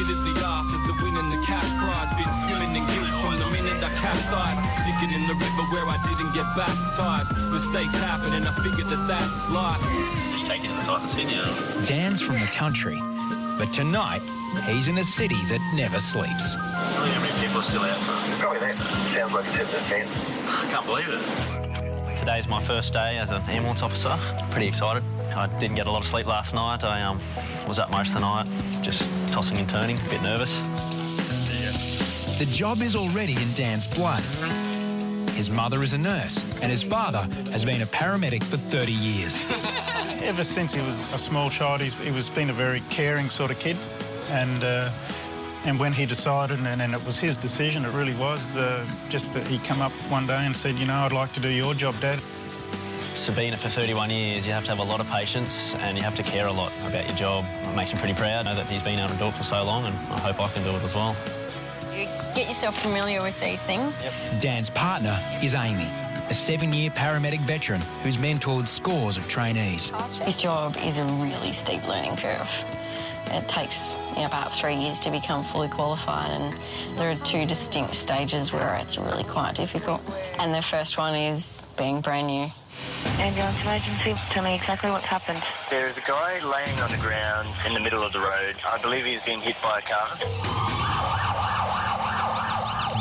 Admittedly, after the win and the cash prize, been swimming in guilt from the minute I capsized. Sticking in the river where I didn't get baptized. Mistakes happen and I figured that that's life. Just take it inside the city. Dan's from the country, but tonight he's in a city that never sleeps. How many people are still out for it? Probably that. Sounds like it's hit the fan. I can't believe it. Today's my first day as an ambulance officer. Pretty excited. I didn't get a lot of sleep last night. I was up most of the night, just tossing and turning, a bit nervous. The job is already in Dan's blood. His mother is a nurse, and his father has been a paramedic for 30 years. Ever since he was a small child, he was been a very caring sort of kid, and when he decided, and it was his decision, it really was, just that he come up one day and said, you know, I'd like to do your job, Dad. So being it for 31 years, you have to have a lot of patience and you have to care a lot about your job. It makes me pretty proud. I know that he's been able to do it for so long, and I hope I can do it as well. You get yourself familiar with these things. Yep. Dan's partner is Amy, a 7-year paramedic veteran who's mentored scores of trainees. This job is a really steep learning curve. It takes about 3 years to become fully qualified, and there are 2 distinct stages where it's really quite difficult. And the first one is being brand new. Ambulance emergency, tell me exactly what's happened. There's a guy laying on the ground in the middle of the road. I believe he's been hit by a car.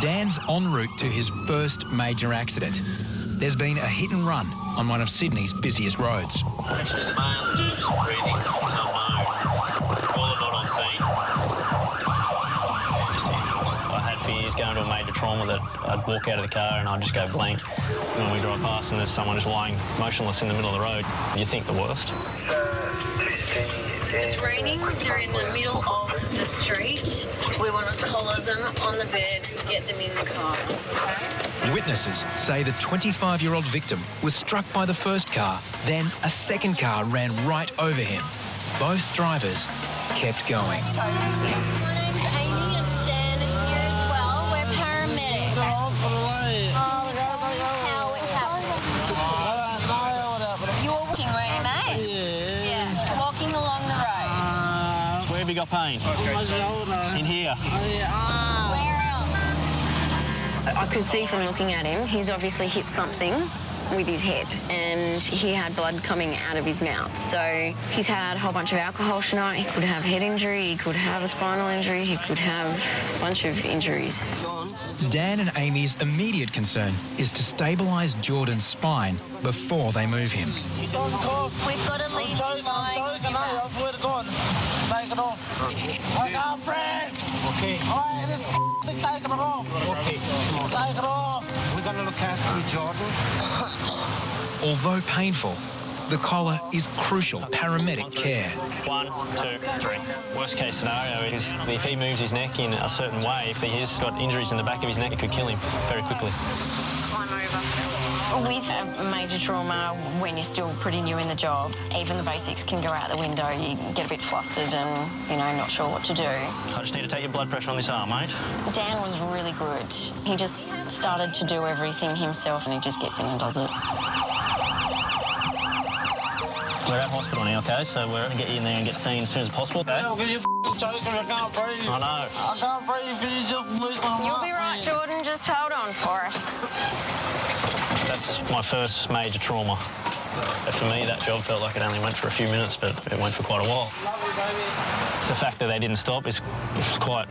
Dan's en route to his first major accident. There's been a hit and run on one of Sydney's busiest roads. Actually, there's a male who's breathing. He's unknown. Caller not on scene. I had fears going to a major trauma that I'd walk out of the car and I'd just go blank. When we drive past and there's someone just lying motionless in the middle of the road, you think the worst. It's raining, they're in the middle of the street. We want to collar them on the bed, get them in the car. Witnesses say the 25-year-old victim was struck by the first car, then a second car ran right over him. Both drivers kept going. My name's Amy and Dan is here as well. We're paramedics. I'll tell you how it happened. You were walking, were you, mate? Yeah. Walking along the road. Where have you got pain? In here. Where else? I could see from looking at him, he's obviously hit something with his head, and he had blood coming out of his mouth. So he's had a whole bunch of alcohol tonight. He could have head injury, he could have a spinal injury, he could have a bunch of injuries. Dan and Amy's immediate concern is to stabilise Jordan's spine before they move him. We've got to leave him lying. I swear to God. Take it off. I can't breathe. Okay. Take it off. Okay. Take it off. We're going to look after you, Jordan. Although painful, the collar is crucial paramedic care. 1, 2, 3. Worst case scenario is if he moves his neck in a certain way, if he has got injuries in the back of his neck, it could kill him very quickly. Climb over. With a major trauma, when you're still pretty new in the job, even the basics can go out the window. You get a bit flustered and, not sure what to do. I just need to take your blood pressure on this arm, mate. Dan was really good. He just started to do everything himself, and he just gets in and does it. We're at hospital now, okay? So we're going to get you in there and get seen as soon as possible, okay? Because you're joking, I can't breathe. I know. I can't breathe if you just lose my You'll be right, Jordan. Just hold on for us. That's my first major trauma. For me, that job felt like it only went for a few minutes, but it went for quite a while. The fact that they didn't stop is quite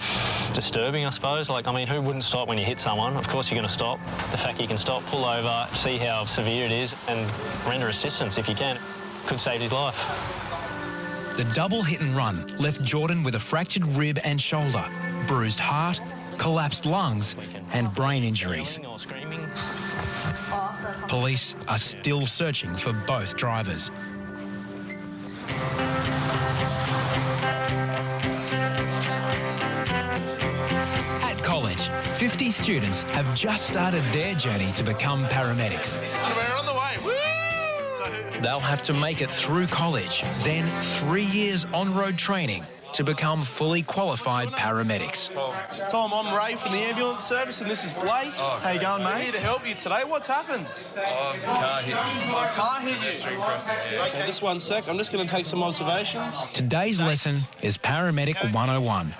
disturbing, I suppose. Who wouldn't stop when you hit someone? Of course you're going to stop. The fact you can stop, pull over, see how severe it is, and render assistance if you can, could save his life. The double hit and run left Jordan with a fractured rib and shoulder, bruised heart, collapsed lungs, and brain injuries. Police are still searching for both drivers. At college, 50 students have just started their journey to become paramedics. We're on the way. Woo! They'll have to make it through college, then 3 years on-road training to become fully qualified paramedics. Tom, I'm Ray from the ambulance service, and this is Blake. Oh, how you going, mate? We're here to help you today. What's happened? Oh, car hit me. Car hit you? Okay, just 1 sec. I'm just going to take some observations. Today's lesson is Paramedic 101.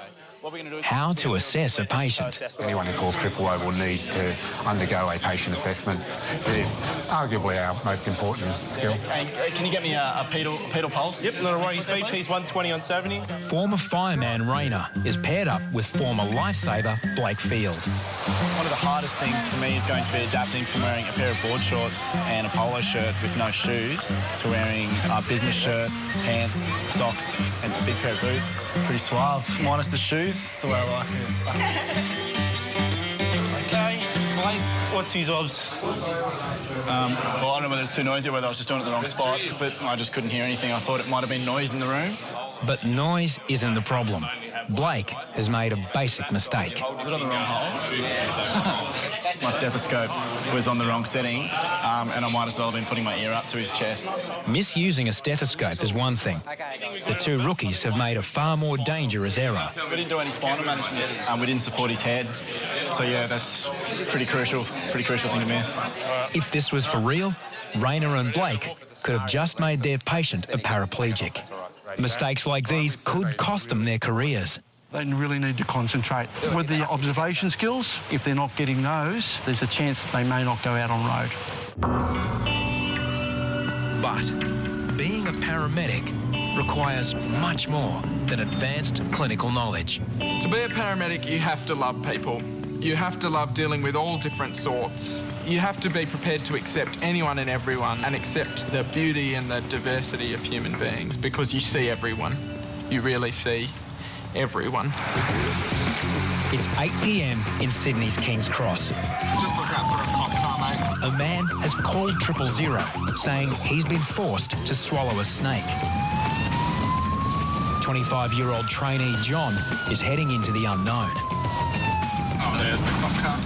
how to assess a patient. Anyone who calls 000 will need to undergo a patient assessment. It is arguably our most important skill. Can you get me a pedal pulse? Yep, not a worry. His BP's 120 on 70. Former fireman Rayner is paired up with former lifesaver Blake Field. One of the hardest things for me is going to be adapting from wearing a pair of board shorts and a polo shirt with no shoes to wearing a business shirt, pants, socks and a big pair of boots. Pretty suave, minus the shoes. That's the way I like it. Okay, Blake, what's his odds? Well, I don't know whether it's too noisy or whether I was just doing it in the wrong spot, but I just couldn't hear anything. I thought it might have been noise in the room. But noise isn't the problem. Blake has made a basic mistake. Was it on the wrong hole? My stethoscope was on the wrong settings, and I might as well have been putting my ear up to his chest. Misusing a stethoscope is one thing. The two rookies have made a far more dangerous error. We didn't do any spinal management. We didn't support his head. So, yeah, that's pretty crucial thing to miss. If this was for real, Rayner and Blake could have just made their patient a paraplegic. Mistakes like these could cost them their careers. They really need to concentrate. With the observation skills, if they're not getting those, there's a chance that they may not go out on road. But being a paramedic requires much more than advanced clinical knowledge. To be a paramedic, you have to love people. You have to love dealing with all different sorts. You have to be prepared to accept anyone and everyone and accept the beauty and the diversity of human beings, because you see everyone. You really see everyone. It's 8 p.m. in Sydney's King's Cross. Just look out for a cop car, mate. A man has called 000, saying he's been forced to swallow a snake. 25-year-old trainee John is heading into the unknown. Oh, there's the cop car.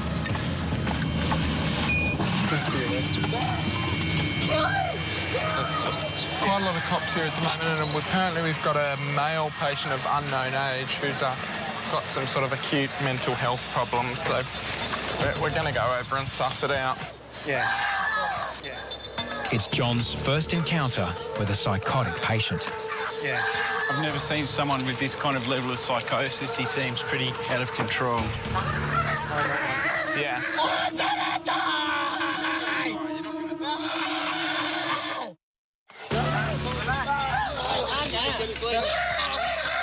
Good to be arrested. It's quite a lot of cops here at the moment, and apparently we've got a male patient of unknown age who's got some sort of acute mental health problems, so we're going to go over and suss it out. Yeah. It's John's first encounter with a psychotic patient. Yeah. I've never seen someone with this kind of level of psychosis. He seems pretty out of control. Yeah.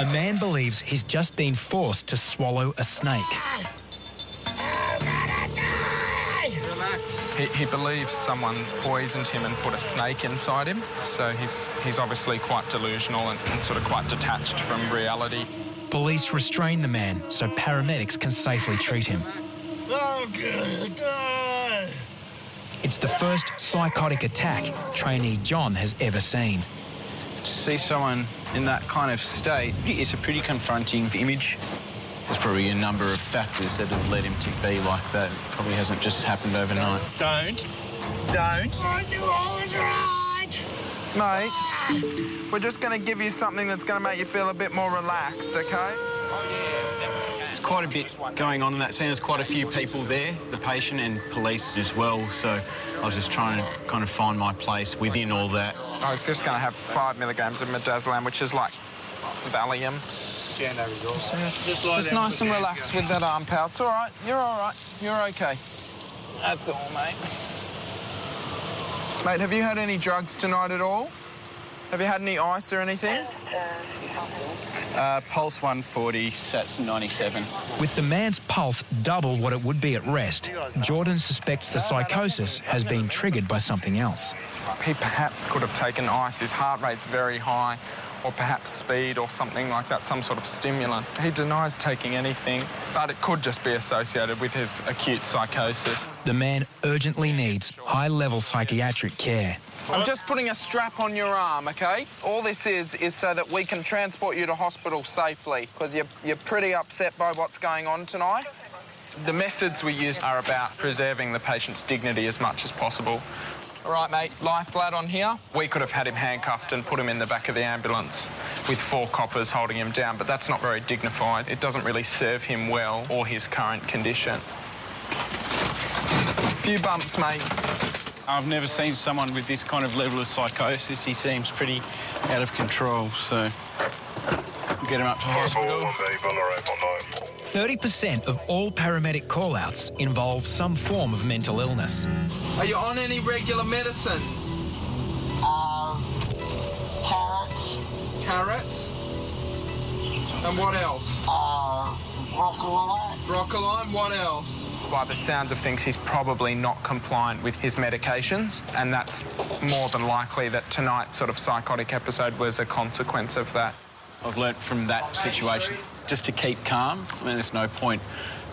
A man believes he's just been forced to swallow a snake. He believes someone's poisoned him and put a snake inside him, so he's obviously quite delusional and sort of quite detached from reality. Police restrain the man so paramedics can safely treat him. It's the first psychotic attack trainee John has ever seen. To see someone in that kind of state, it's a pretty confronting image. There's probably a number of factors that have led him to be like that. It probably hasn't just happened overnight. Don't. I knew I was right. Mate, we're just going to give you something that's going to make you feel a bit more relaxed, OK? There's quite a bit going on in that scene. There's quite a few people there, the patient and police as well, so I was just trying to kind of find my place within all that. I was just going to have 5 milligrams of midazolam, which is like Valium. Yeah, no resource. Just nice and relaxed with that arm, pal. It's all right. You're all right. You're OK. That's all, mate. Mate, have you had any drugs tonight at all? Have you had any ice or anything? Pulse 140, Sats 97. With the man's pulse double what it would be at rest, Jordan suspects the psychosis has been triggered by something else. He perhaps could have taken ice. His heart rate's very high, or perhaps speed or something like that, some sort of stimulant. He denies taking anything, but it could just be associated with his acute psychosis. The man urgently needs high-level psychiatric care. I'm just putting a strap on your arm, OK? All this is so that we can transport you to hospital safely, because you're pretty upset by what's going on tonight. The methods we use are about preserving the patient's dignity as much as possible. All right, mate, lie flat on here. We could have had him handcuffed and put him in the back of the ambulance with 4 coppers holding him down, but that's not very dignified. It doesn't really serve him well or his current condition. Few bumps, mate. I've never seen someone with this kind of level of psychosis. He seems pretty out of control, so I'm get him up to hospital. 30% of all paramedic call-outs involve some form of mental illness. Are you on any regular medicines? Carrots. Carrots? And what else? Broccoli. Broccoli, what else? By the sounds of things, he's probably not compliant with his medications, and that's more than likely that tonight's sort of psychotic episode was a consequence of that. I've learnt from that situation just to keep calm. I mean, there's no point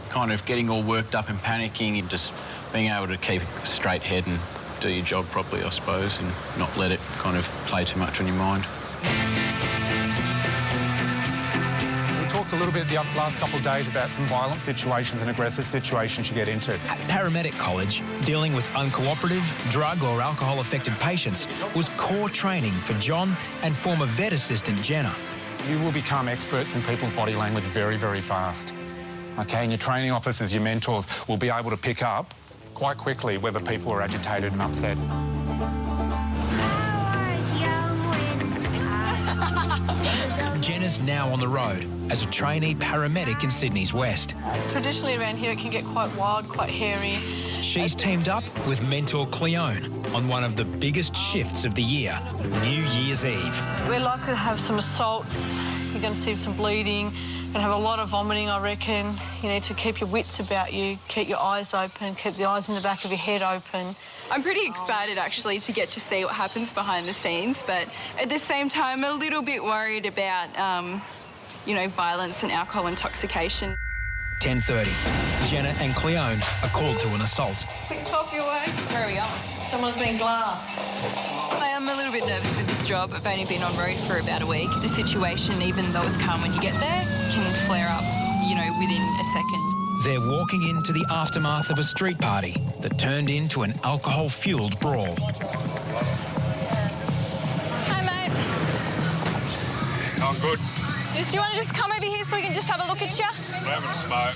kind of getting all worked up and panicking, and just being able to keep a straight head and do your job properly, I suppose, and not let it kind of play too much on your mind. We talked a little bit the last couple of days about some violent situations and aggressive situations you get into. At Paramedic College, dealing with uncooperative, drug or alcohol-affected patients was core training for John and former vet assistant Jenna. You will become experts in people's body language very, very fast. OK, and your training officers, your mentors, will be able to pick up quite quickly whether people are agitated and upset. Jenna's now on the road as a trainee paramedic in Sydney's West. Traditionally around here it can get quite wild, quite hairy. She's teamed up with mentor Cleone on one of the biggest shifts of the year, New Year's Eve. We're likely to have some assaults, you're going to see some bleeding, you're going to have a lot of vomiting, I reckon. You need to keep your wits about you, keep your eyes open, keep the eyes in the back of your head open. I'm pretty excited, actually, to get to see what happens behind the scenes, but at the same time, a little bit worried about, you know, violence and alcohol intoxication. 10:30. Jenna and Cleone are called to an assault. Quick top your way. Where are we going? Someone's been glassed. I am a little bit nervous with this job. I've only been on road for about a week. The situation, even though it's calm when you get there, can flare up, you know, within a second. They're walking into the aftermath of a street party that turned into an alcohol-fueled brawl. Hi, mate. I'm good. Do you want to just come over here so we can just have a look at you? I'm having a smoke.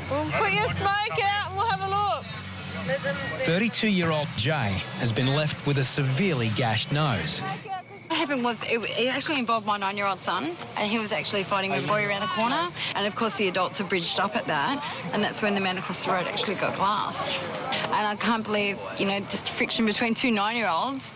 We'll put your smoke out and we'll have a look. 32-year-old Jay has been left with a severely gashed nose. What happened was it actually involved my 9-year-old son, and he was actually fighting with a boy around the corner. And of course the adults are bridged up at that, and that's when the man across the road actually got glassed. And I can't believe, you know, just friction between two 9-year-olds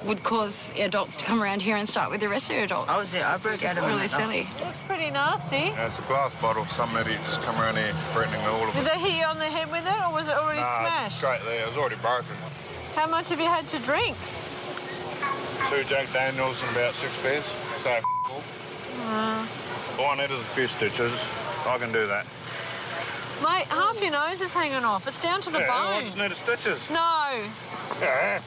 would cause adults to come around here and start with the rest of the adults. I was there. I broke out of it. It's really silly. Looks pretty nasty. Yeah, it's a glass bottle. Some idiot just come around here threatening all of Did us. they hit you on the head with it, or was it already smashed? Straight there. It was already broken. How much have you had to drink? 2 Jack Daniels and about 6 beers. So, all I need is a few stitches. I can do that. Mate, half your nose is hanging off. It's down to the I bone. just need a stitches. No. Yeah.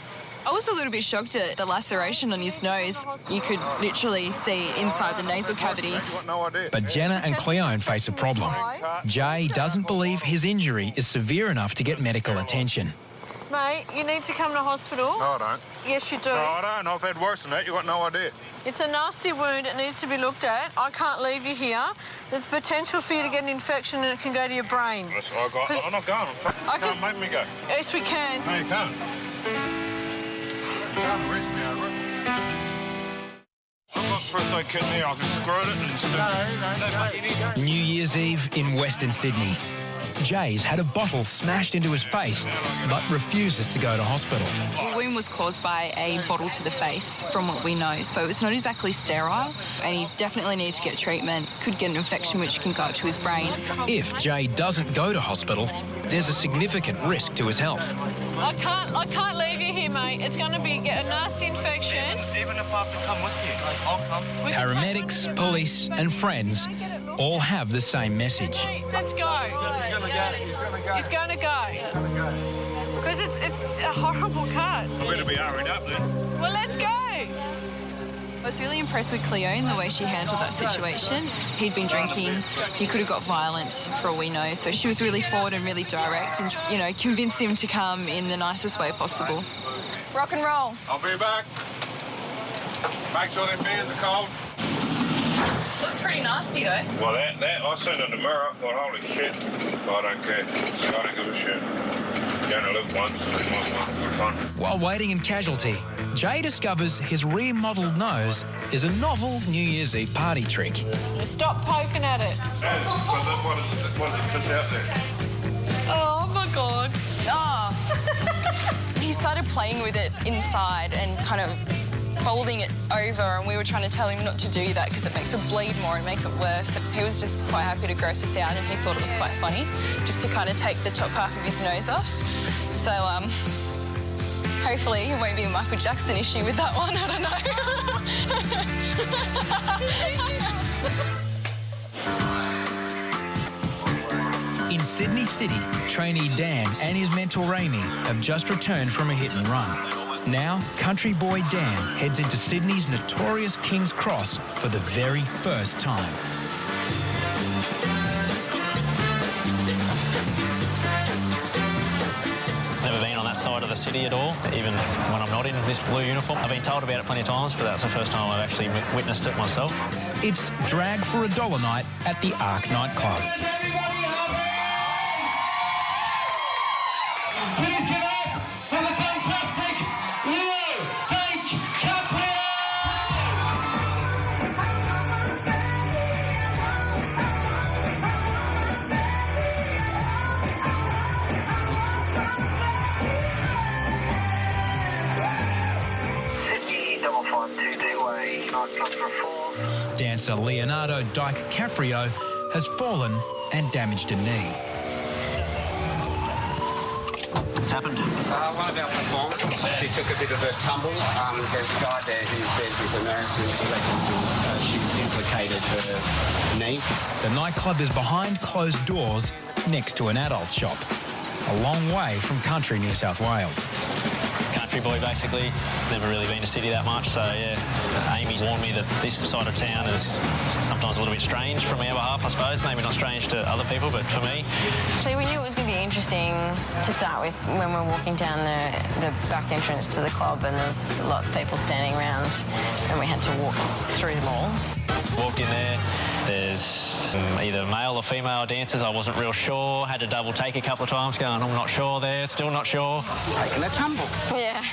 I was a little bit shocked at the laceration on his nose. You could literally see inside the nasal cavity. No idea. But Jenna and Cleone face a problem. Jay doesn't believe his injury is severe enough to get medical attention. Mate, you need to come to hospital. No, I don't. Yes, you do. No, I don't. I've had worse than that. You've got no idea. It's a nasty wound. It needs to be looked at. I can't leave you here. There's potential for you to get an infection and it can go to your brain. I'm not going. You can't make me go. Yes, we can. No, you can't. You can't arrest me over it. I'm not first aid kit there. I can screw it and stitch it. New Year's Eve in Western Sydney. Jay's had a bottle smashed into his face, but refuses to go to hospital. The wound was caused by a bottle to the face, from what we know, so it's not exactly sterile, and he definitely needs to get treatment. Could get an infection which can go up to his brain. If Jay doesn't go to hospital, there's a significant risk to his health. I can't leave you here, mate. It's going to be a nasty infection. Even if I have to come with you, I'll come. Paramedics, police and friends all have the same message. Let's go. He's going to go. Because it's a horrible cut. I better be hurried up then. Well, let's go. I was really impressed with Cleone, the way she handled that situation. He'd been drinking, he could have got violent for all we know, so she was really forward and really direct and, you know, convinced him to come in the nicest way possible. Rock and roll. I'll be back. Make sure them beers are cold. Looks pretty nasty, though. Well, that I seen in the mirror. I thought, holy shit. I don't care. I don't give a shit. You only live once. It might be fun. While waiting in casualty, Jay discovers his rear-modelled nose is a novel New Year's Eve party trick. Stop poking at it. What does it piss out there? Oh, my God. Oh. He started playing with it inside and kind of folding it over, and we were trying to tell him not to do that because it makes it bleed more, it makes it worse. He was just quite happy to gross us out, and he thought it was quite funny just to kind of take the top half of his nose off. So hopefully it won't be a Michael Jackson issue with that one, I don't know. In Sydney City, trainee Dan and his mentor Amy have just returned from a hit and run. Now, country boy Dan heads into Sydney's notorious King's Cross for the very first time. Never been on that side of the city at all, even when I'm not in this blue uniform. I've been told about it plenty of times, but that's the first time I've actually witnessed it myself. It's Drag for $1 night at the Arc nightclub. Please give up for the fantastic Dancer Leonardo DiCaprio has fallen and damaged a knee. What's happened? One of our performers, she took a bit of a tumble. There's a guy there who says he's a nurse and he reckons she's dislocated her knee. The nightclub is behind closed doors next to an adult shop, a long way from country New South Wales. Country boy, basically. Never really been to city that much, so yeah. Amy warned me that this side of town is sometimes a little bit strange from our behalf, I suppose. Maybe not strange to other people, but for me. So we knew it was going to be interesting to start with when we're walking down the back entrance to the club, and there's lots of people standing around, and we had to walk through them all. Walked in there, there's either male or female dancers. I wasn't real sure. Had to double take a couple of times, going, I'm not sure there, still not sure. Taking a tumble. Yeah.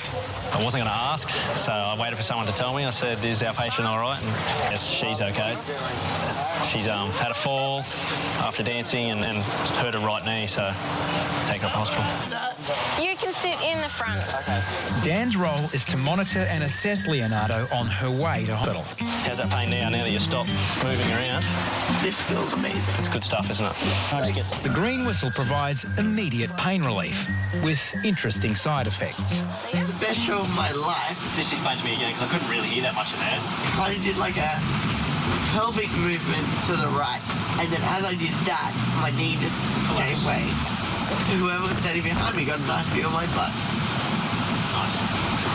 I wasn't going to ask, so I waited for someone to tell me. I said, is our patient all right? And yes, she's okay. She's had a fall after dancing and hurt her right knee, so take her to hospital. You can sit in the front. Okay. Dan's role is to monitor and assess Leonardo on her way to hospital. How's that pain now that you stop moving around? This feels amazing. It's good stuff, isn't it? The green whistle provides immediate pain relief with interesting side effects. The best show of my life. Just explain to me again, because I couldn't really hear that much of that. Kind of did like a pelvic movement to the right, and then as I did that, my knee just gave way. Whoever was standing behind me got a nice view of my butt. Nice.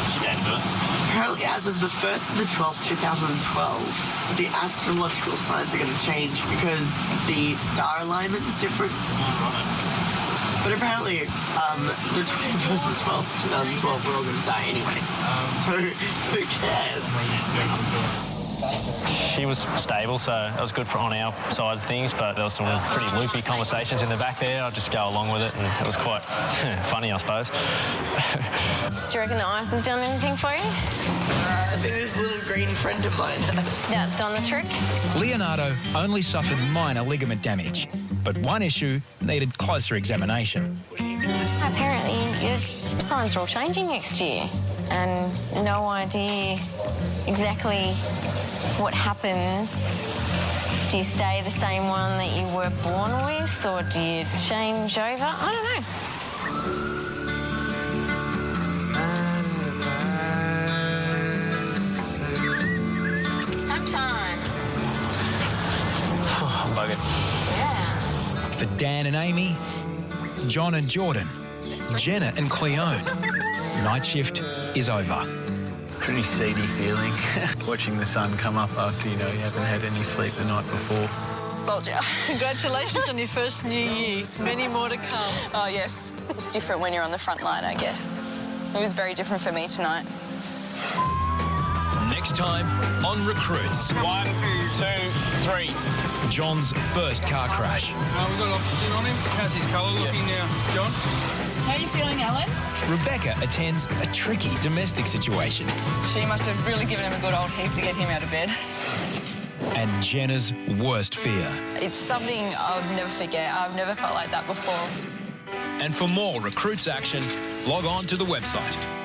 She did do it. Apparently, as of the 1st of the 12th, 2012, the astrological signs are going to change because the star alignment is different. But apparently, the 21st of the 12th, 2012, we're all going to die anyway. So, who cares? She was stable, so that was good on our side of things, but there was some pretty loopy conversations in the back there. I'd just go along with it, and it was quite funny, I suppose. Do you reckon the ice has done anything for you? I think this little green friend of mine has. That's done the trick? Leonardo only suffered minor ligament damage, but one issue needed closer examination. Apparently, your signs are all changing next year, and no idea exactly what happens. Do you stay the same one that you were born with, or do you change over? I don't know. Have time. I'm buggered. Yeah. For Dan and Amy, John and Jordan, Jenna and Cleone, night shift is over. Pretty seedy feeling, watching the sun come up after, you haven't had any sleep the night before. Soldier. Congratulations on your first new year. Many more to come. Oh, yes. It's different when you're on the front line, I guess. It was very different for me tonight. Next time on Recruits. 1, 2, 3. John's first car crash. We've got oxygen on him. How's his colour looking now, John? How are you feeling, Ellen? Rebecca attends a tricky domestic situation. She must have really given him a good old heap to get him out of bed. And Jenna's worst fear. It's something I'll never forget. I've never felt like that before. And for more Recruits action, log on to the website.